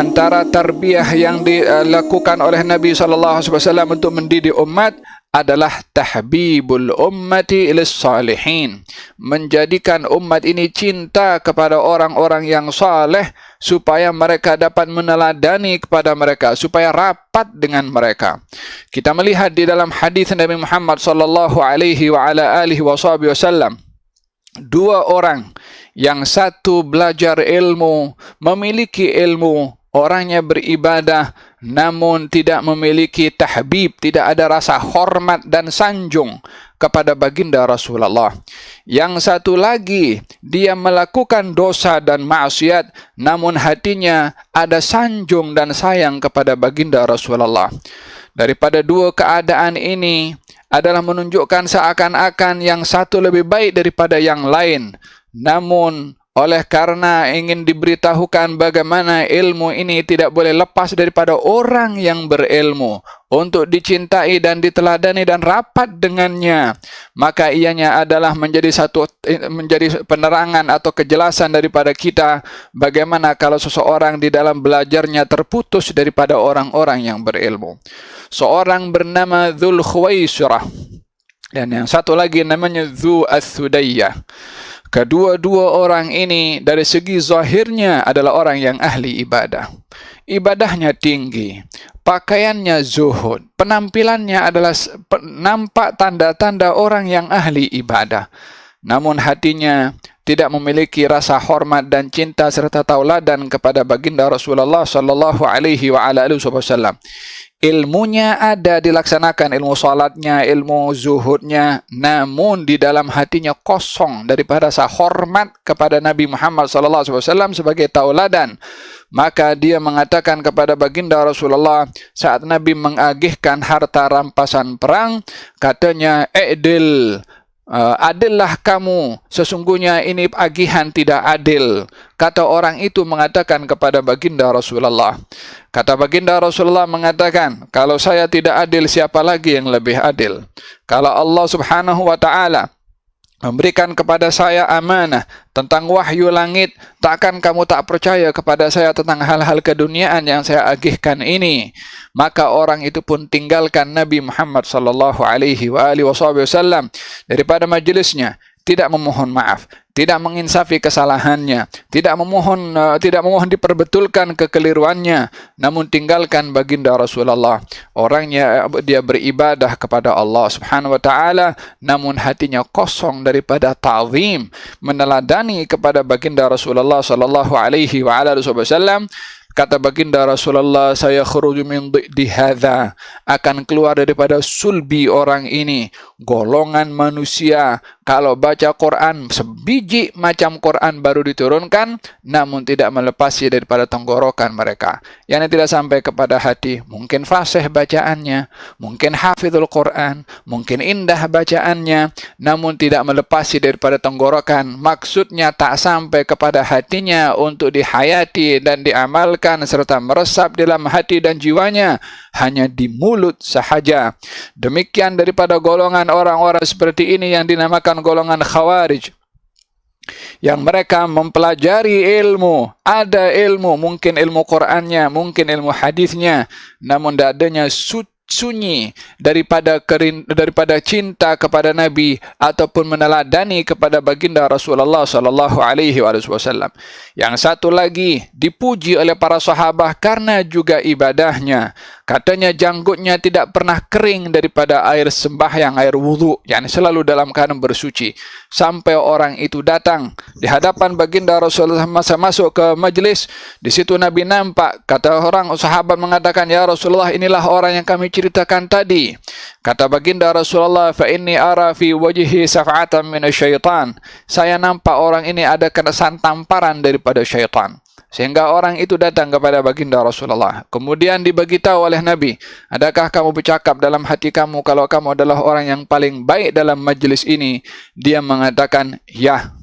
antara tarbiyah yang dilakukan oleh Nabi SAW untuk mendidik umat adalah tahbibul ummati ilis salihin, menjadikan umat ini cinta kepada orang-orang yang saleh supaya mereka dapat meneladani kepada mereka, supaya rapat dengan mereka. Kita melihat di dalam hadis Nabi Muhammad sallallahu alaihi wa ala alihi wasallam, dua orang, yang satu belajar ilmu, memiliki ilmu, orangnya beribadah, namun tidak memiliki tahbib, tidak ada rasa hormat dan sanjung kepada baginda Rasulullah. Yang satu lagi, dia melakukan dosa dan maksiat, namun hatinya ada sanjung dan sayang kepada baginda Rasulullah. Daripada dua keadaan ini adalah menunjukkan seakan-akan yang satu lebih baik daripada yang lain. Namun oleh karena ingin diberitahukan bagaimana ilmu ini tidak boleh lepas daripada orang yang berilmu, untuk dicintai dan diteladani dan rapat dengannya, maka ianya adalah menjadi penerangan atau kejelasan daripada kita bagaimana kalau seseorang di dalam belajarnya terputus daripada orang-orang yang berilmu. Seorang bernama Dzul Khuwaisirah dan yang satu lagi namanya Dzu As-Sudayyah. Kedua-dua orang ini dari segi zahirnya adalah orang yang ahli ibadah. Ibadahnya tinggi, pakaiannya zuhud, penampilannya adalah nampak tanda-tanda orang yang ahli ibadah. Namun hatinya tidak memiliki rasa hormat dan cinta serta tauladan kepada baginda Rasulullah sallallahu alaihi wa ala alihi wasallam. Ilmunya ada, dilaksanakan ilmu salatnya, ilmu zuhudnya, namun di dalam hatinya kosong daripada rasa hormat kepada Nabi Muhammad SAW sebagai tauladan. Maka dia mengatakan kepada baginda Rasulullah saat Nabi mengagihkan harta rampasan perang, katanya, adillah kamu, sesungguhnya ini agihan tidak adil. Kata orang itu mengatakan kepada baginda Rasulullah. Kata baginda Rasulullah mengatakan, kalau saya tidak adil, siapa lagi yang lebih adil? Kalau Allah Subhanahu wa ta'ala memberikan kepada saya amanah tentang wahyu langit, takkan kamu tak percaya kepada saya tentang hal-hal keduniaan yang saya agihkan ini? Maka orang itu pun tinggalkan Nabi Muhammad sallallahu alaihi wasallam daripada majelisnya, tidak memohon maaf, tidak menginsafi kesalahannya, tidak memohon diperbetulkan kekeliruannya, namun tinggalkan baginda Rasulullah. Orangnya dia beribadah kepada Allah Subhanahu wa taala, namun hatinya kosong daripada ta'zim, meneladani kepada baginda Rasulullah sallallahu alaihi wasallam. Kata baginda Rasulullah, saya khuruju min di hadza, akan keluar daripada sulbi orang ini, golongan manusia kalau baca Quran, sebiji macam Quran baru diturunkan, namun tidak melepasi daripada tenggorokan mereka, yang tidak sampai kepada hati. Mungkin fasih bacaannya, mungkin hafizul Quran, mungkin indah bacaannya, namun tidak melepasi daripada tenggorokan. Maksudnya tak sampai kepada hatinya untuk dihayati dan diamalkan serta meresap dalam hati dan jiwanya, hanya di mulut sahaja. Demikian daripada golongan orang-orang seperti ini yang dinamakan golongan Khawarij, yang mereka mempelajari ilmu, ada ilmu, mungkin ilmu Qur'annya, mungkin ilmu hadisnya, namun tidak adanya sunyi daripada cinta kepada Nabi ataupun meneladani kepada baginda Rasulullah sallallahu alaihi wasallam. Yang satu lagi dipuji oleh para sahabat karena juga ibadahnya. Katanya janggutnya tidak pernah kering daripada air sembahyang, air wudhu, yang selalu dalam keadaan bersuci. Sampai orang itu datang di hadapan baginda Rasulullah, masa masuk ke majlis, di situ Nabi nampak. Kata orang sahabat mengatakan, ya Rasulullah, inilah orang yang kami ceritakan tadi. Kata baginda Rasulullah, fa inni ara fi wajhi saf'atan minasyaitan. Saya nampak orang ini ada kesan tamparan daripada syaitan. Sehingga orang itu datang kepada baginda Rasulullah. Kemudian diberitahu oleh Nabi, adakah kamu bercakap dalam hati kamu kalau kamu adalah orang yang paling baik dalam majlis ini? Dia mengatakan, ya.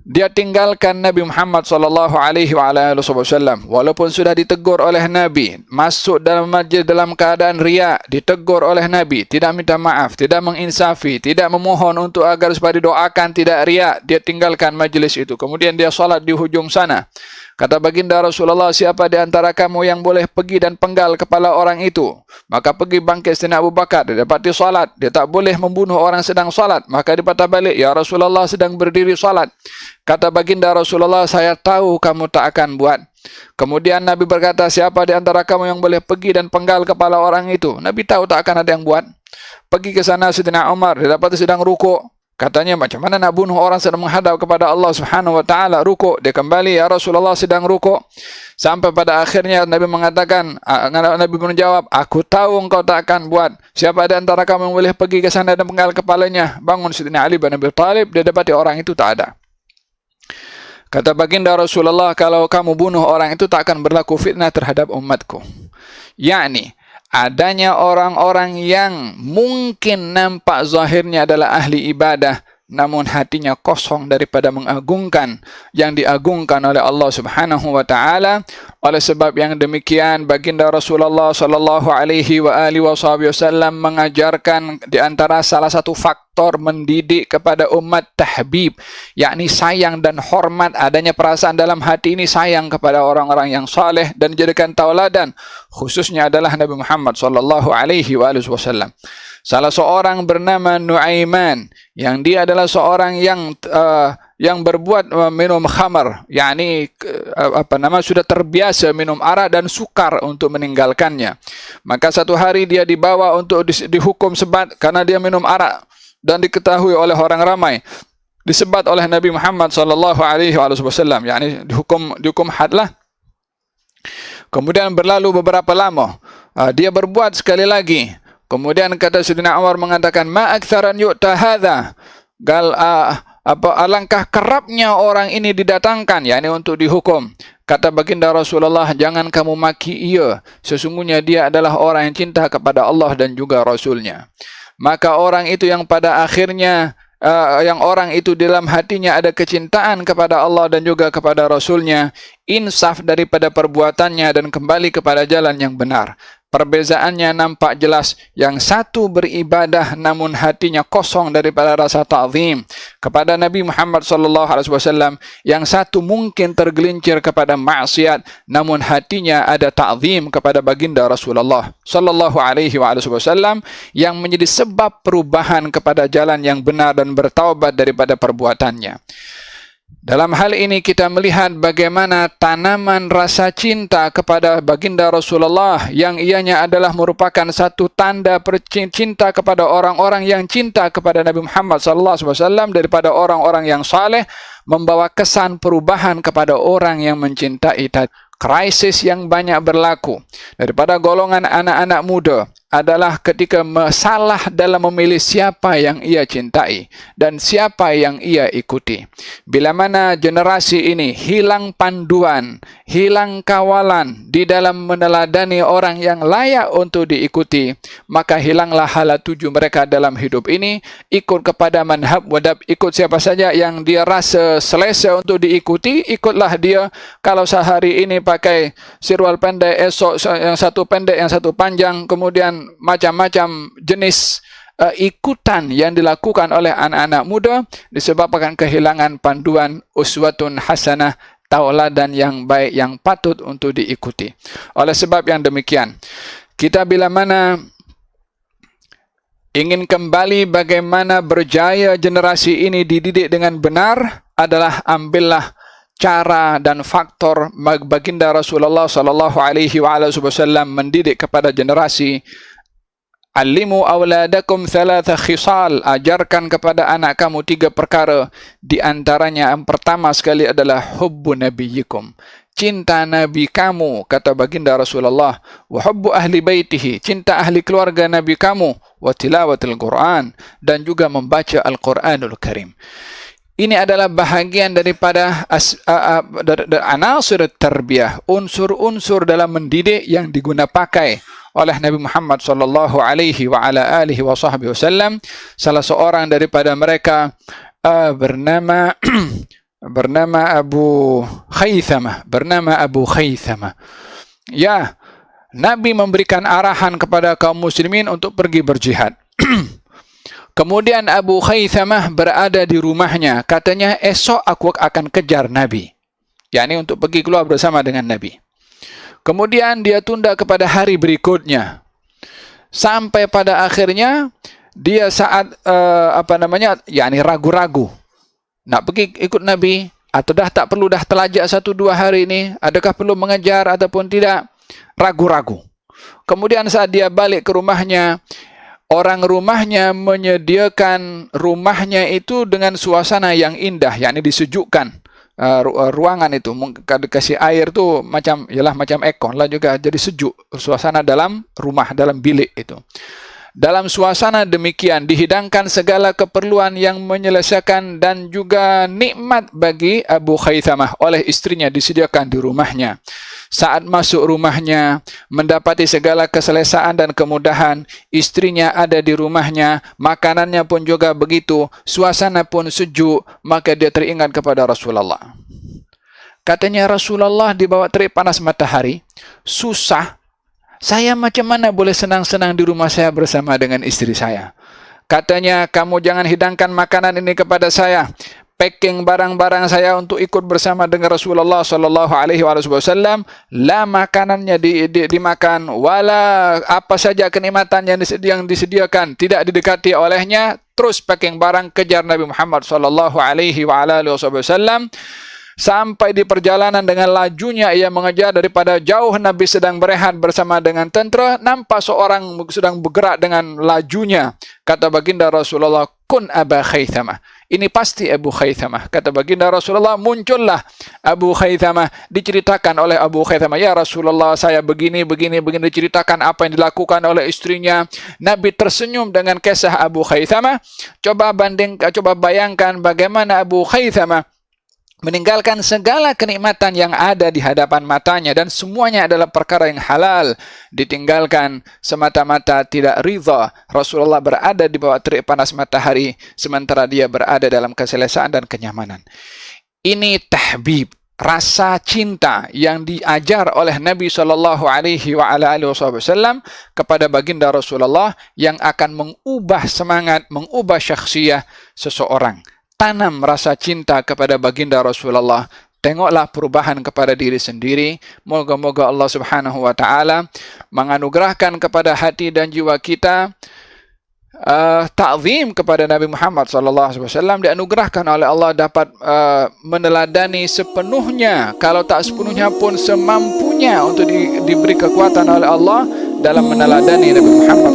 Dia tinggalkan Nabi Muhammad sallallahu alaihi wasallam walaupun sudah ditegur oleh Nabi, masuk dalam majlis dalam keadaan riya, ditegur oleh Nabi, tidak minta maaf, tidak menginsafi, tidak memohon untuk agar supaya didoakan, tidak riya. Dia tinggalkan majlis itu. Kemudian dia salat di hujung sana. Kata baginda Rasulullah, siapa di antara kamu yang boleh pergi dan penggal kepala orang itu? Maka pergi bangkit Sayyidina Abu Bakar, dia dapati salat. Dia tak boleh membunuh orang sedang salat. Maka dia patah balik, ya Rasulullah sedang berdiri salat. Kata baginda Rasulullah, saya tahu kamu tak akan buat. Kemudian Nabi berkata, siapa di antara kamu yang boleh pergi dan penggal kepala orang itu? Nabi tahu tak akan ada yang buat. Pergi ke sana Sayyidina Umar, dia dapati sedang rukuk. Katanya, macam mana nak bunuh orang sedang menghadap kepada Allah Subhanahu wa taala rukuk? Dia kembali, ya Rasulullah sedang rukuk. Sampai pada akhirnya Nabi mengatakan, Nabi menjawab, aku tahu engkau tak akan buat. Siapa di antara kamu yang boleh pergi ke sana dan penggal kepalanya? Bangun Sayyidina Ali bin Abi Thalib, dia dapati orang itu tak ada. Kata baginda Rasulullah, kalau kamu bunuh orang itu tak akan berlaku fitnah terhadap umatku. Yakni, adanya orang-orang yang mungkin nampak zahirnya adalah ahli ibadah, namun hatinya kosong daripada mengagungkan yang diagungkan oleh Allah Subhanahu wa taala. Oleh sebab yang demikian, baginda Rasulullah sallallahu alaihi wasallam mengajarkan di antara salah satu faktor mendidik kepada umat tahbib, yakni sayang dan hormat, adanya perasaan dalam hati ini sayang kepada orang-orang yang saleh dan dijadikan tauladan, khususnya adalah Nabi Muhammad sallallahu alaihi wasallam. Salah seorang bernama Nuaiman, yang dia adalah seorang yang berbuat minum khamar, yakni sudah terbiasa minum arak dan sukar untuk meninggalkannya. Maka satu hari dia dibawa untuk dihukum sebat karena dia minum arak, dan diketahui oleh orang ramai, disebat oleh Nabi Muhammad sallallahu alaihi wasallam, yakni dihukum had lah. Kemudian berlalu beberapa lama, dia berbuat sekali lagi. Kemudian kata Sayyidina Umar mengatakan, ma aktsaran yu'ta hadza, alangkah kerapnya orang ini didatangkan, yakni untuk dihukum. Kata baginda Rasulullah, jangan kamu maki ia, sesungguhnya dia adalah orang yang cinta kepada Allah dan juga Rasulnya. Maka orang itu yang pada akhirnya orang itu dalam hatinya ada kecintaan kepada Allah dan juga kepada Rasulnya, insaf daripada perbuatannya dan kembali kepada jalan yang benar. Perbezaannya nampak jelas. Yang satu beribadah namun hatinya kosong daripada rasa ta'zim kepada Nabi Muhammad sallallahu alaihi wasallam. Yang satu mungkin tergelincir kepada maksiat namun hatinya ada ta'zim kepada baginda Rasulullah sallallahu alaihi wasallam, yang menjadi sebab perubahan kepada jalan yang benar dan bertaubat daripada perbuatannya. Dalam hal ini kita melihat bagaimana tanaman rasa cinta kepada baginda Rasulullah, yang ianya adalah merupakan satu tanda cinta kepada orang-orang yang cinta kepada Nabi Muhammad SAW daripada orang-orang yang saleh, membawa kesan perubahan kepada orang yang mencintai. Krisis yang banyak berlaku daripada golongan anak-anak muda adalah ketika salah dalam memilih siapa yang ia cintai dan siapa yang ia ikuti. Bila mana generasi ini hilang panduan, hilang kawalan di dalam meneladani orang yang layak untuk diikuti, maka hilanglah hala tuju mereka dalam hidup ini. Ikut kepada manhab wadab, ikut siapa saja yang dia rasa selesa untuk diikuti, ikutlah dia. Kalau sehari ini pakai sirwal pendek, esok yang satu pendek, yang satu panjang, kemudian macam-macam jenis ikutan yang dilakukan oleh anak-anak muda disebabkan kehilangan panduan uswatun hasanah, tauladan yang baik yang patut untuk diikuti. Oleh sebab yang demikian, kita bila mana ingin kembali bagaimana berjaya generasi ini dididik dengan benar, adalah ambillah cara dan faktor baginda Rasulullah sallallahu alaihi wasallam mendidik kepada generasi. Alimu awladakum thalatha khisal, ajarkan kepada anak kamu 3 perkara. Di antaranya yang pertama sekali adalah hubbu nabiyikum, cinta nabi kamu, kata baginda Rasulullah. Wa hubbu ahli baitihi, cinta ahli keluarga nabi kamu. Wa tilawatil Quran, dan juga membaca Al-Quranul Karim. Ini adalah bahagian daripada anasir tarbiyah, unsur-unsur dalam mendidik yang digunakan oleh Nabi Muhammad sallallahu alaihi wa ala alihi wasallam. Salah seorang daripada mereka bernama Abu Khaythamah. Ya, Nabi memberikan arahan kepada kaum muslimin untuk pergi berjihad. Kemudian Abu Khaythamah berada di rumahnya. Katanya, esok aku akan kejar Nabi. yakni untuk pergi keluar bersama dengan Nabi. Kemudian dia tunda kepada hari berikutnya. Sampai pada akhirnya dia saat yakni ragu-ragu nak pergi ikut Nabi atau dah tak perlu, dah telajak 1-2 hari ini, adakah perlu mengejar ataupun tidak, ragu-ragu. Kemudian saat dia balik ke rumahnya, orang rumahnya menyediakan rumahnya itu dengan suasana yang indah, yakni disejukkan. Ruangan itu kasih air tu macam aircon lah juga, jadi sejuk suasana dalam rumah, dalam bilik itu. Dalam suasana demikian dihidangkan segala keperluan yang menyelesaikan dan juga nikmat bagi Abu Khaythamah oleh istrinya disediakan di rumahnya. Saat masuk rumahnya, mendapati segala keselesaan dan kemudahan, istrinya ada di rumahnya, makanannya pun juga begitu, suasana pun sejuk, maka dia teringat kepada Rasulullah. Katanya, Rasulullah di bawah terik panas matahari, susah, saya macam mana boleh senang-senang di rumah saya bersama dengan istri saya? Katanya, kamu jangan hidangkan makanan ini kepada saya. Packing barang-barang saya untuk ikut bersama dengan Rasulullah sallallahu alaihi wasallam, la makanannya dimakan, wala apa saja kenikmatan yang disediakan tidak didekati olehnya, terus packing barang kejar Nabi Muhammad sallallahu alaihi wasallam. Sampai di perjalanan dengan lajunya ia mengejar, daripada jauh Nabi sedang berehat bersama dengan tentera, nampak seorang sedang bergerak dengan lajunya. Kata baginda Rasulullah, kun Aba Khaythamah. Ini pasti Abu Khaythamah. Kata baginda Rasulullah, muncullah Abu Khaythamah. Diceritakan oleh Abu Khaythamah, ya Rasulullah, saya begini. Diceritakan apa yang dilakukan oleh istrinya. Nabi tersenyum dengan kisah Abu Khaythamah. Coba bayangkan bagaimana Abu Khaythamah meninggalkan segala kenikmatan yang ada di hadapan matanya, dan semuanya adalah perkara yang halal, ditinggalkan semata-mata tidak ridha. Rasulullah berada di bawah terik panas matahari, sementara dia berada dalam keselesaan dan kenyamanan. Ini tahbib, rasa cinta yang diajar oleh Nabi sallallahu alaihi wasallam kepada baginda Rasulullah, yang akan mengubah semangat, mengubah syakhsiyah seseorang. Tanam rasa cinta kepada baginda Rasulullah. Tengoklah perubahan kepada diri sendiri. Moga-moga Allah Subhanahu wa taala menganugerahkan kepada hati dan jiwa kita ta'zim kepada Nabi Muhammad sallallahu alaihi wasallam, dianugerahkan oleh Allah dapat meneladani sepenuhnya, kalau tak sepenuhnya pun semampunya, untuk diberi kekuatan oleh Allah dalam meneladani Nabi Muhammad